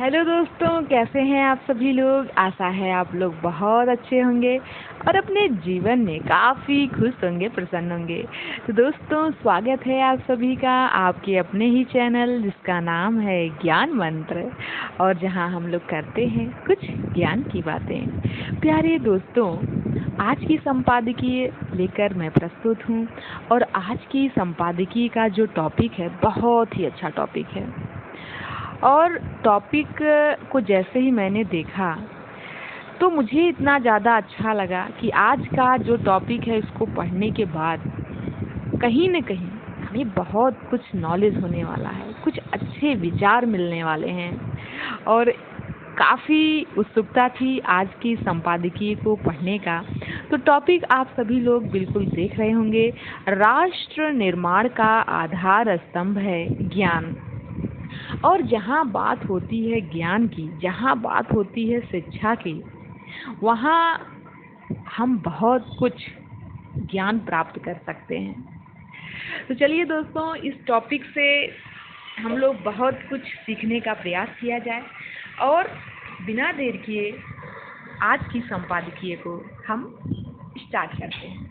Hello दोस्तों, कैसे हैं आप सभी लोग। आशा है आप लोग बहुत अच्छे होंगे और अपने जीवन में काफ़ी खुश होंगे, प्रसन्न होंगे। तो दोस्तों, स्वागत है आप सभी का आपके अपने ही चैनल जिसका नाम है ज्ञान मंत्र, और जहां हम लोग करते हैं कुछ ज्ञान की बातें। प्यारे दोस्तों, आज की संपादकीय लेकर मैं प्रस्तुत हूं, और आज की संपादकीय का जो टॉपिक है बहुत ही अच्छा टॉपिक है। और टॉपिक को जैसे ही मैंने देखा तो मुझे इतना ज़्यादा अच्छा लगा कि आज का जो टॉपिक है इसको पढ़ने के बाद कहीं न कहीं हमें बहुत कुछ नॉलेज होने वाला है, कुछ अच्छे विचार मिलने वाले हैं। और काफ़ी उत्सुकता थी आज की संपादकीय को पढ़ने का। तो टॉपिक आप सभी लोग बिल्कुल देख रहे होंगे, राष्ट्र निर्माण का आधार स्तंभ है ज्ञान। और जहाँ बात होती है ज्ञान की, जहाँ बात होती है शिक्षा की, वहाँ हम बहुत कुछ ज्ञान प्राप्त कर सकते हैं। तो चलिए दोस्तों, इस टॉपिक से हम लोग बहुत कुछ सीखने का प्रयास किया जाए, और बिना देर किए आज की संपादकीय को हम स्टार्ट करते हैं।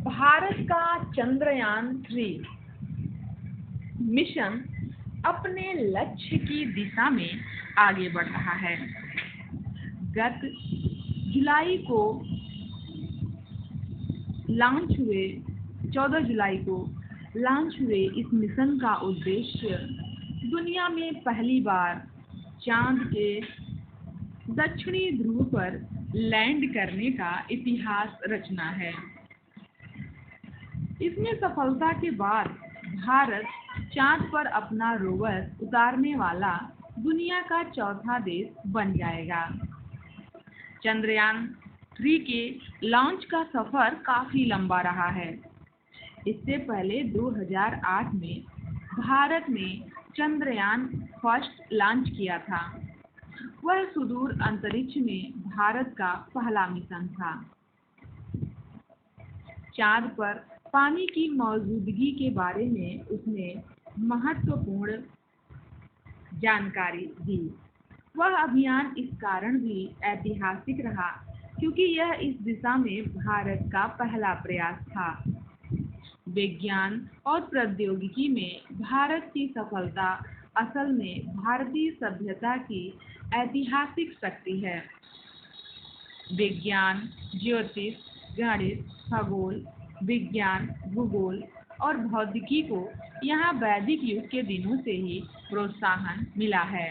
भारत का चंद्रयान-3 मिशन अपने लक्ष्य की दिशा में आगे बढ़ रहा है। गत जुलाई को लॉन्च हुए 14 जुलाई को लॉन्च हुए इस मिशन का उद्देश्य दुनिया में पहली बार चांद के दक्षिणी ध्रुव पर लैंड करने का इतिहास रचना है। इसमें सफलता के बाद भारत चांद पर अपना रोवर उतारने वाला दुनिया का चौथा देश बन जाएगा। चंद्रयान-3 के लॉन्च का सफर काफी लंबा रहा है। इससे पहले 2008 में भारत ने चंद्रयान फर्स्ट लॉन्च किया था। वह सुदूर अंतरिक्ष में भारत का पहला मिशन था। चांद पर पानी की मौजूदगी के बारे में उसने महत्वपूर्ण जानकारी दी। वह अभियान इस कारण भी ऐतिहासिक रहा क्योंकि यह इस दिशा में भारत का पहला प्रयास था। विज्ञान और प्रौद्योगिकी में भारत की सफलता असल में भारतीय सभ्यता की ऐतिहासिक शक्ति है। विज्ञान, ज्योतिष, गणित, खगोल विज्ञान, भूगोल और भौतिकी को यहाँ वैदिक युग के दिनों से ही प्रोत्साहन मिला है।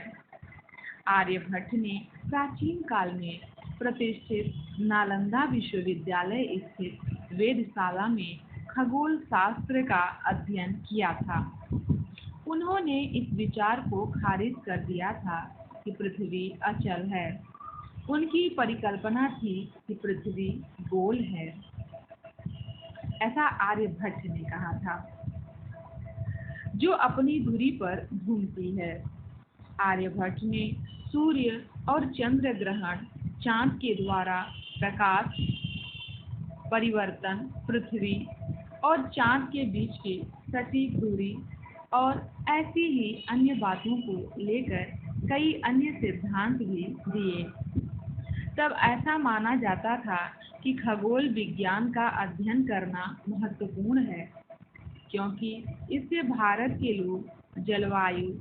आर्यभट्ट ने प्राचीन काल में प्रतिष्ठित नालंदा विश्वविद्यालय स्थित वेधशाला में खगोल शास्त्र का अध्ययन किया था। उन्होंने इस विचार को खारिज कर दिया था कि पृथ्वी अचल है। उनकी परिकल्पना थी कि पृथ्वी गोल है, ऐसा आर्यभट्ट ने कहा था, जो अपनी धुरी पर घूमती है। आर्यभट्ट ने सूर्य और चंद्र ग्रहण, चांद के द्वारा प्रकाश परिवर्तन, पृथ्वी और चांद के बीच की सटीक दूरी और ऐसी ही अन्य बातों को लेकर कई अन्य सिद्धांत भी दिए। तब ऐसा माना जाता था कि खगोल विज्ञान का अध्ययन करना महत्वपूर्ण है, क्योंकि इससे भारत के लोग जलवायु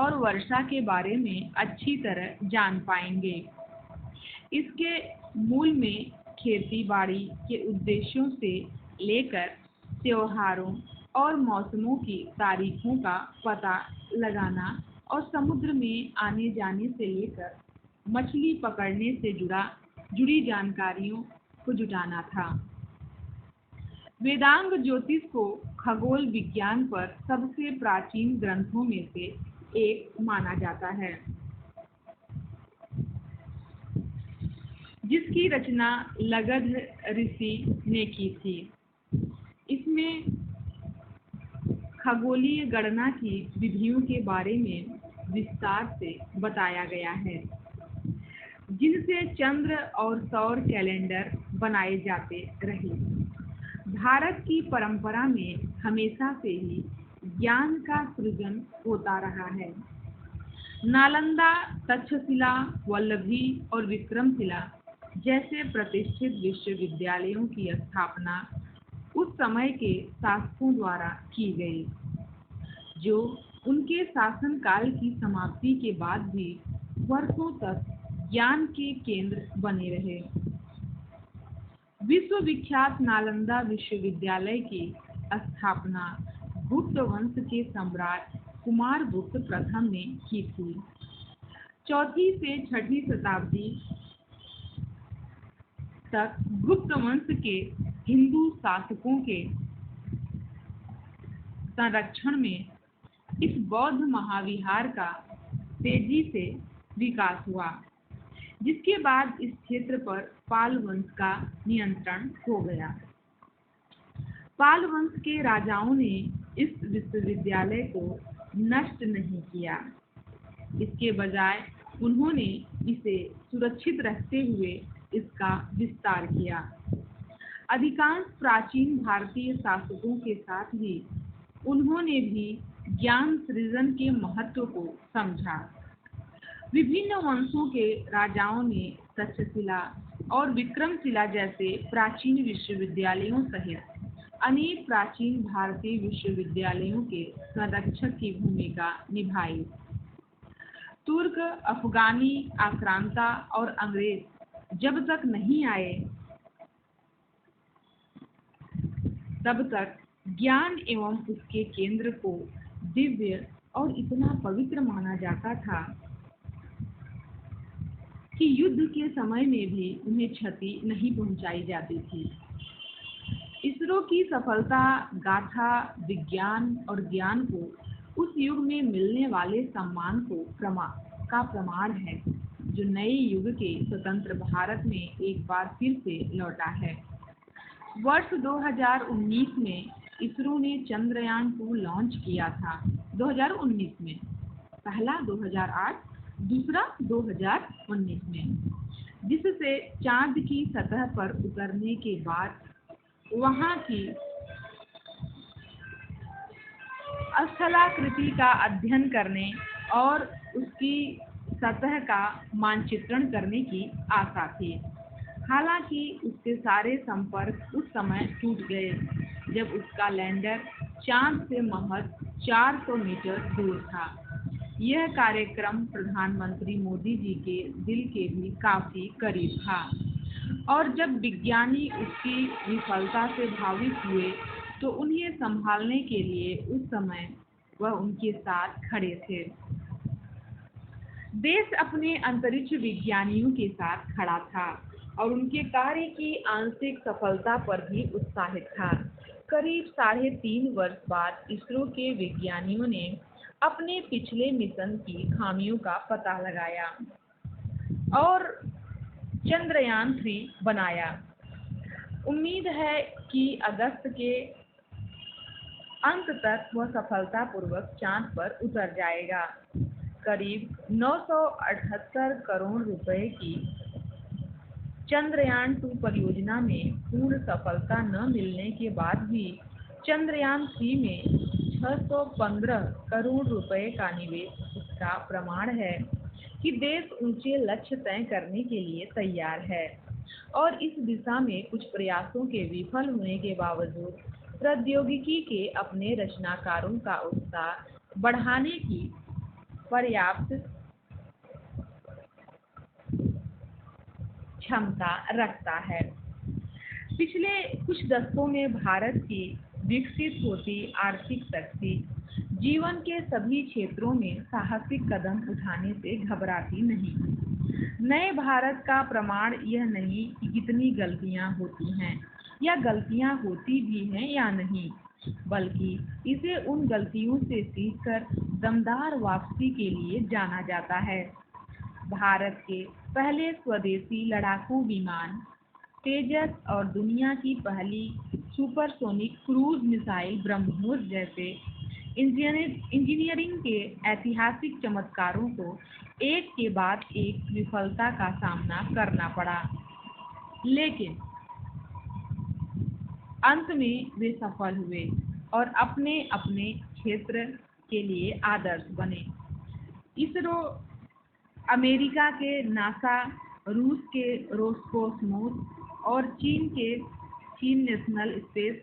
और वर्षा के बारे में अच्छी तरह जान पाएंगे। इसके मूल में खेती बाड़ी के उद्देश्यों से लेकर त्योहारों और मौसमों की तारीखों का पता लगाना और समुद्र में आने जाने से लेकर मछली पकड़ने से जुड़ी जानकारियों को जुटाना था। वेदांग ज्योतिष को खगोल विज्ञान पर सबसे प्राचीन ग्रंथों में से एक माना जाता है, जिसकी रचना लगध ऋषि ने की थी। इसमें खगोलीय गणना की विधियों के बारे में विस्तार से बताया गया है, जिनसे चंद्र और सौर कैलेंडर बनाए जाते रहे। भारत की परंपरा में हमेशा से ही ज्ञान का सृजन होता रहा है। नालंदा, तक्षशिला, वल्लभी और विक्रमशिला जैसे प्रतिष्ठित विश्वविद्यालयों की स्थापना उस समय के शासकों द्वारा की गई, जो उनके शासनकाल की समाप्ति के बाद भी वर्षों तक ज्ञान के केंद्र बने रहे। विश्वविख्यात नालंदा विश्वविद्यालय की स्थापना गुप्त वंश के सम्राट कुमारगुप्त प्रथम ने की थी। 4वीं से 6वीं शताब्दी तक गुप्त वंश के हिंदू शासकों के संरक्षण में इस बौद्ध महाविहार का तेजी से विकास हुआ, जिसके बाद इस क्षेत्र पर पाल वंश का नियंत्रण हो गया। पाल वंश के राजाओं ने इस विश्वविद्यालय को नष्ट नहीं किया, इसके बजाय उन्होंने इसे सुरक्षित रखते हुए इसका विस्तार किया। अधिकांश प्राचीन भारतीय शासकों के साथ ही उन्होंने भी ज्ञान सृजन के महत्व को समझा। विभिन्न वंशों के राजाओं ने तक्षशिला और विक्रमशिला जैसे प्राचीन विश्वविद्यालयों सहित अनेक प्राचीन भारतीय विश्वविद्यालयों के संरक्षक की भूमिका निभाई। तुर्क, अफगानी आक्रांता और अंग्रेज जब तक नहीं आए, तब तक ज्ञान एवं उसके केंद्र को दिव्य और इतना पवित्र माना जाता था कि युद्ध के समय में भी उन्हें क्षति नहीं पहुंचाई जाती थी। इसरो की सफलता गाथा विज्ञान और ज्ञान को उस युग में मिलने वाले सम्मान को प्रमाण है, जो नए युग के स्वतंत्र भारत में एक बार फिर से लौटा है। वर्ष 2019 में इसरो ने चंद्रयान-2 लॉन्च किया था। 2019 में, पहला 2008, दूसरा 2019 में, जिससे चांद की सतह पर उतरने के बाद वहां की स्थलाकृति का अध्ययन करने और उसकी सतह का मानचित्रण करने की आशा थी। हालांकि उसके सारे संपर्क उस समय टूट गए जब उसका लैंडर चांद से महज 400 मीटर दूर था। यह कार्यक्रम प्रधानमंत्री मोदी जी के दिल के भी काफी करीब था, और जब विज्ञानी उसकी विफलता से भावित हुए तो उन्हें संभालने के लिए उस समय वह उनके साथ खड़े थे। देश अपने अंतरिक्ष विज्ञानियों के साथ खड़ा था और उनके कार्य की आंशिक सफलता पर भी उत्साहित था। करीब 3.5 वर्ष बाद इसरो के विज्ञानियों ने अपने पिछले मिशन की खामियों का पता लगाया और चंद्रयान-3 बनाया। उम्मीद है कि अगस्त के अंत तक वह सफलतापूर्वक चांद पर उतर जाएगा। करीब 978 करोड़ रुपए की चंद्रयान-2 परियोजना में पूर्ण सफलता न मिलने के बाद भी चंद्रयान-3 में 615 करोड़ रुपए का निवेश इसका प्रमाण है कि देश ऊंचे लक्ष्य तय करने के लिए तैयार है, और इस दिशा में कुछ प्रयासों के विफल होने के बावजूद प्रौद्योगिकी के अपने रचनाकारों का उत्साह बढ़ाने की पर्याप्त क्षमता रखता है। पिछले कुछ दशकों में भारत की विकसित होती आर्थिक शक्ति जीवन के सभी क्षेत्रों में साहसिक कदम उठाने से घबराती नहीं। नए भारत का प्रमाण यह नहीं कि कितनी गलतियां होती हैं या गलतियां होती भी हैं या नहीं, बल्कि इसे उन गलतियों से सीखकर दमदार वापसी के लिए जाना जाता है। भारत के पहले स्वदेशी लड़ाकू विमान तेजस और दुनिया की पहली सुपरसोनिक क्रूज मिसाइल ब्रह्मोस जैसे इंजीनियरिंग के ऐतिहासिक चमत्कारों को एक के बाद एक विफलता का सामना करना पड़ा, लेकिन अंत में वे सफल हुए और अपने अपने क्षेत्र के लिए आदर्श बने। इसरो, अमेरिका के नासा, रूस के रोसकोसमोस और चीन नेशनल स्पेस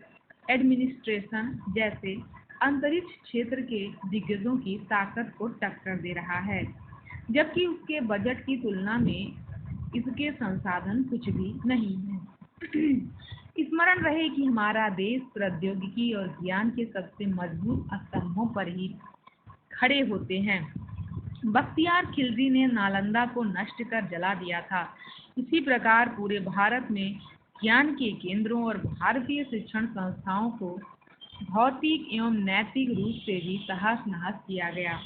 एडमिनिस्ट्रेशन जैसे अंतरिक्ष क्षेत्र के दिग्गजों की ताकत को टक्कर दे रहा है, जबकि उसके बजट की तुलना में इसके संसाधन कुछ भी नहीं है। स्मरण रहे कि हमारा देश प्रौद्योगिकी और ज्ञान के सबसे मजबूत स्तंभों पर ही खड़े होते हैं। बख्तियार खिलजी ने नालंदा को नष्ट कर जला दिया था। इसी प्रकार पूरे भारत में ज्ञान के केंद्रों और भारतीय शिक्षण संस्थाओं को भौतिक एवं नैतिक रूप से भी तहस नहस किया गया।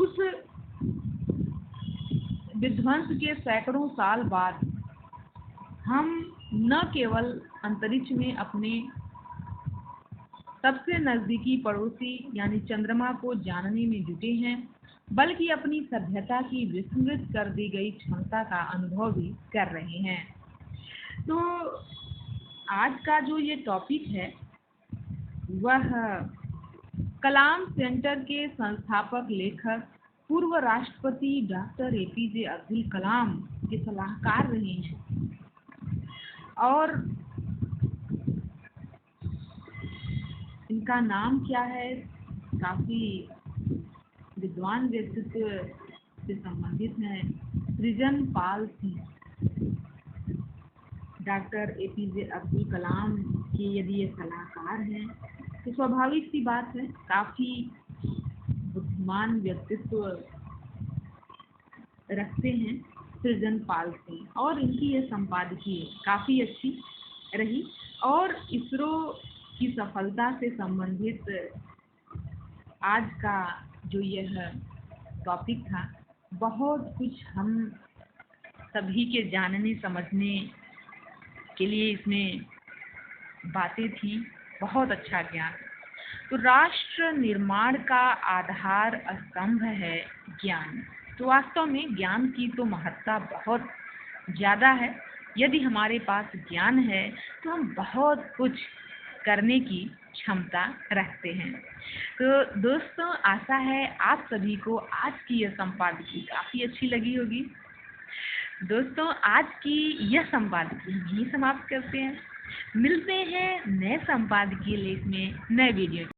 उस विध्वंस के सैकड़ों साल बाद हम न केवल अंतरिक्ष में अपने सबसे नजदीकी पड़ोसी यानी चंद्रमा को जानने में जुटे हैं, बल्कि अपनी सभ्यता की विस्मृत कर दी गई क्षमता का अनुभव भी कर रहे हैं। तो आज का जो ये टॉपिक है वह कलाम सेंटर के संस्थापक लेखक पूर्व राष्ट्रपति डॉक्टर एपीजे अब्दुल कलाम के सलाहकार रहे हैं और इनका नाम क्या है, काफी विद्वान व्यक्तित्व से संबंधित है, सृजन पाल सिंह। डॉक्टर एपीजे अब्दुल कलाम के यदि ये सलाहकार हैं तो स्वाभाविक सी बात है, काफी बुद्धिमान व्यक्तित्व रखते हैं सृजन पाल सिंह, और इनकी ये संपादकीय काफी अच्छी रही और इसरो की सफलता से संबंधित आज का जो यह टॉपिक था, बहुत कुछ हम सभी के जानने समझने के लिए इसमें बातें थी, बहुत अच्छा ज्ञान। तो राष्ट्र निर्माण का आधार स्तंभ है ज्ञान। तो वास्तव में ज्ञान की तो महत्ता बहुत ज़्यादा है। यदि हमारे पास ज्ञान है तो हम बहुत कुछ करने की क्षमता रखते हैं। तो दोस्तों, आशा है आप सभी को आज की यह संपादकीय काफ़ी अच्छी लगी होगी। दोस्तों, आज की यह संपादकीय यहीं समाप्त करते हैं। मिलते हैं नए संपादकीय लेख में, नए वीडियो।